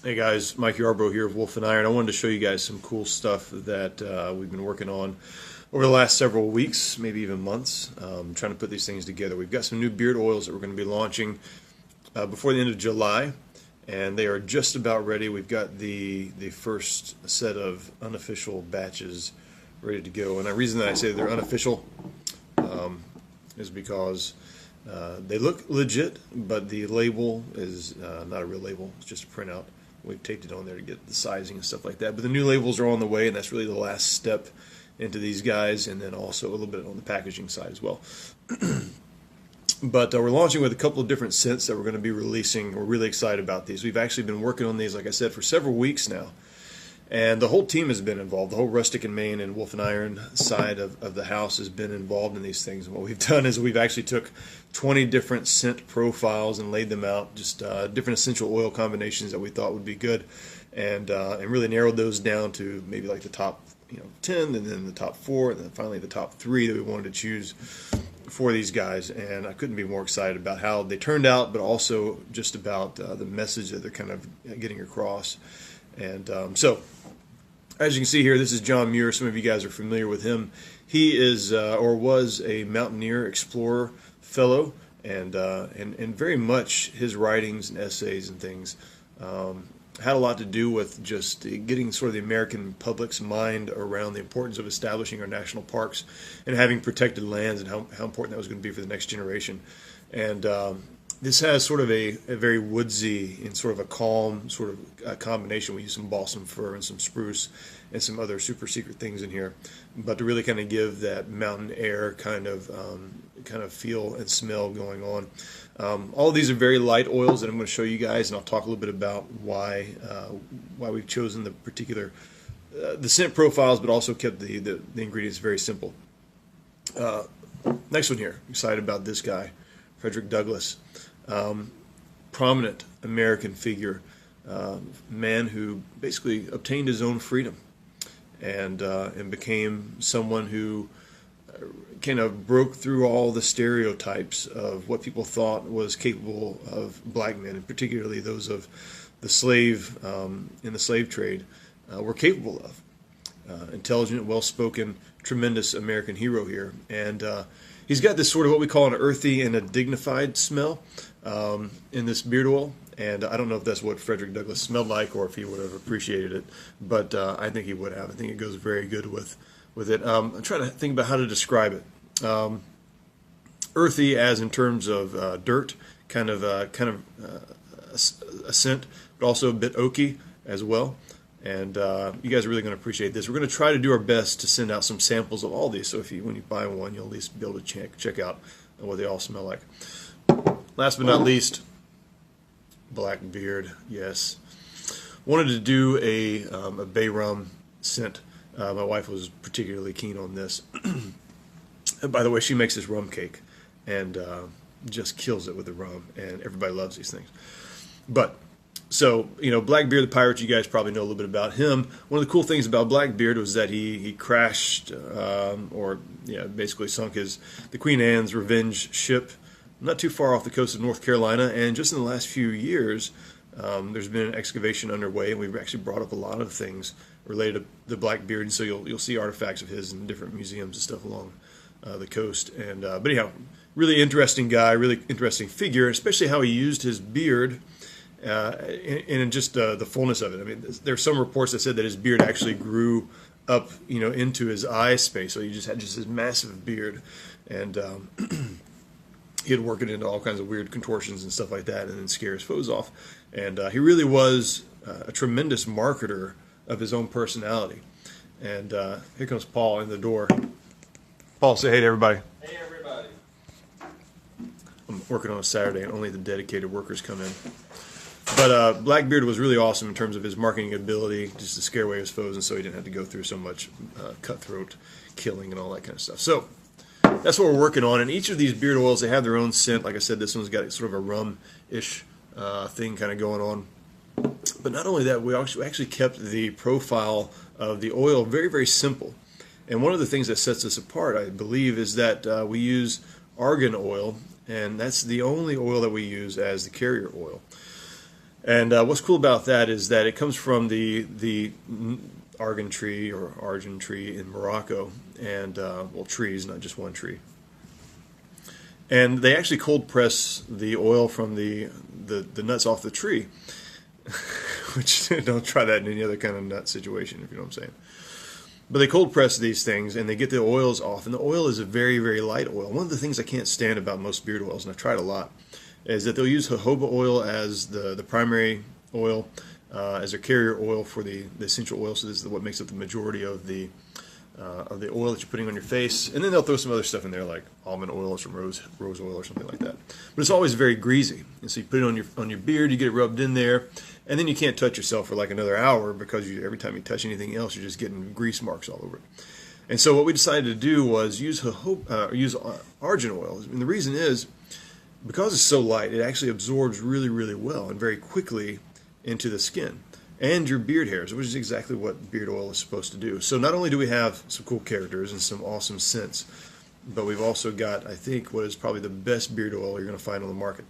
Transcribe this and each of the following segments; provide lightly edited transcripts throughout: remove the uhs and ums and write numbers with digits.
Hey guys, Mike Yarbrough here of Wolf and Iron. I wanted to show you guys some cool stuff that we've been working on over the last several weeks, maybe even months, trying to put these things together. We've got some new beard oils that we're going to be launching before the end of July, and they are just about ready. We've got the first set of unofficial batches ready to go. And the reason that I say they're unofficial is because they look legit, but the label is not a real label. It's just a printout. We've taped it on there to get the sizing and stuff like that. But the new labels are on the way, and that's really the last step into these guys, and then also a little bit on the packaging side as well. But we're launching with a couple of different scents that we're going to be releasing. We're really excited about these. We've actually been working on these, like I said, for several weeks now. And the whole team has been involved. The whole Rustic and Maine and Wolf and Iron side of the house has been involved in these things. And what we've done is we've actually took 20 different scent profiles and laid them out, just different essential oil combinations that we thought would be good, and really narrowed those down to maybe like the top 10, and then the top 4, and then finally the top 3 that we wanted to choose for these guys. And I couldn't be more excited about how they turned out, but also just about the message that they're kind of getting across. And so, as you can see here, this is John Muir. Some of you guys are familiar with him. He is or was a mountaineer explorer fellow, and very much his writings and essays and things had a lot to do with just getting sort of the American public's mind around the importance of establishing our national parks and having protected lands, and how important that was going to be for the next generation. And this has sort of a very woodsy and sort of a calm sort of combination. We use some balsam fir and some spruce and some other super secret things in here, but to really kind of give that mountain air kind of feel and smell going on. All of these are very light oils that I'm going to show you guys, and I'll talk a little bit about why we've chosen the particular the scent profiles, but also kept the ingredients very simple. Next one here, excited about this guy, Frederick Douglass. Prominent American figure, man who basically obtained his own freedom, and became someone who kind of broke through all the stereotypes of what people thought was capable of black men, and particularly those of the slave in the slave trade were capable of. Intelligent, well-spoken, tremendous American hero here, and he's got this sort of what we call an earthy and a dignified smell in this beard oil, and I don't know if that's what Frederick Douglass smelled like or if he would have appreciated it, but I think he would have. I think it goes very good with it. I'm trying to think about how to describe it. Earthy, as in terms of dirt, kind of a scent, but also a bit oaky as well. And you guys are really going to appreciate this. We're going to try to do our best to send out some samples of all these, so when you buy one, you'll at least be able to check out what they all smell like. Last but not least, Blackbeard. Yes, wanted to do a bay rum scent. My wife was particularly keen on this. And by the way, she makes this rum cake and just kills it with the rum, and everybody loves these things. But so, Blackbeard the pirate, you guys probably know a little bit about him. One of the cool things about Blackbeard was that he crashed, basically sunk the Queen Anne's Revenge ship not too far off the coast of North Carolina. And just in the last few years, there's been an excavation underway, and we've actually brought up a lot of things related to the Blackbeard. And so you'll see artifacts of his in different museums and stuff along the coast. And but anyhow, really interesting guy, really interesting figure, especially how he used his beard. And just the fullness of it. I mean, there's some reports that said that his beard actually grew up, into his eye space. So he just had this massive beard, and he'd work it into all kinds of weird contortions and stuff like that, and then scare his foes off. And he really was a tremendous marketer of his own personality. And here comes Paul in the door. Paul, say hey to everybody. Hey, everybody. I'm working on a Saturday, and only the dedicated workers come in. But Blackbeard was really awesome in terms of his marketing ability, just to scare away his foes, and so he didn't have to go through so much cutthroat killing and all that kind of stuff. So that's what we're working on. And each of these beard oils, they have their own scent. Like I said, this one's got sort of a rum-ish thing kind of going on. But not only that, we actually kept the profile of the oil very, very simple. And one of the things that sets us apart, I believe, is that we use argan oil, and that's the only oil that we use as the carrier oil. And what's cool about that is that it comes from the argan tree or argan tree in Morocco, and well, trees, not just one tree. And they actually cold press the oil from the nuts off the tree, which don't try that in any other kind of nut situation, if you know what I'm saying. But they cold press these things and they get the oils off, and the oil is a very, very light oil. One of the things I can't stand about most beard oils, and I've tried a lot, is that they'll use jojoba oil as the primary oil, as their carrier oil for the essential oil. So this is what makes up the majority of the oil that you're putting on your face, and then they'll throw some other stuff in there like almond oil or some rose oil or something like that. But it's always very greasy, and so you put it on your beard, you get it rubbed in there, and then you can't touch yourself for like another hour because every time you touch anything else, you're just getting grease marks all over it. And so what we decided to do was use argan oil, and the reason is because it's so light, it actually absorbs really, really well and very quickly into the skin and your beard hairs, which is exactly what beard oil is supposed to do. So not only do we have some cool characters and some awesome scents, but we've also got, I think, what is probably the best beard oil you're going to find on the market.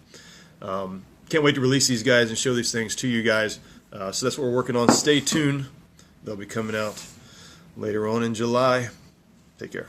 Can't wait to release these guys and show these things to you guys. So that's what we're working on. Stay tuned. They'll be coming out later on in July. Take care.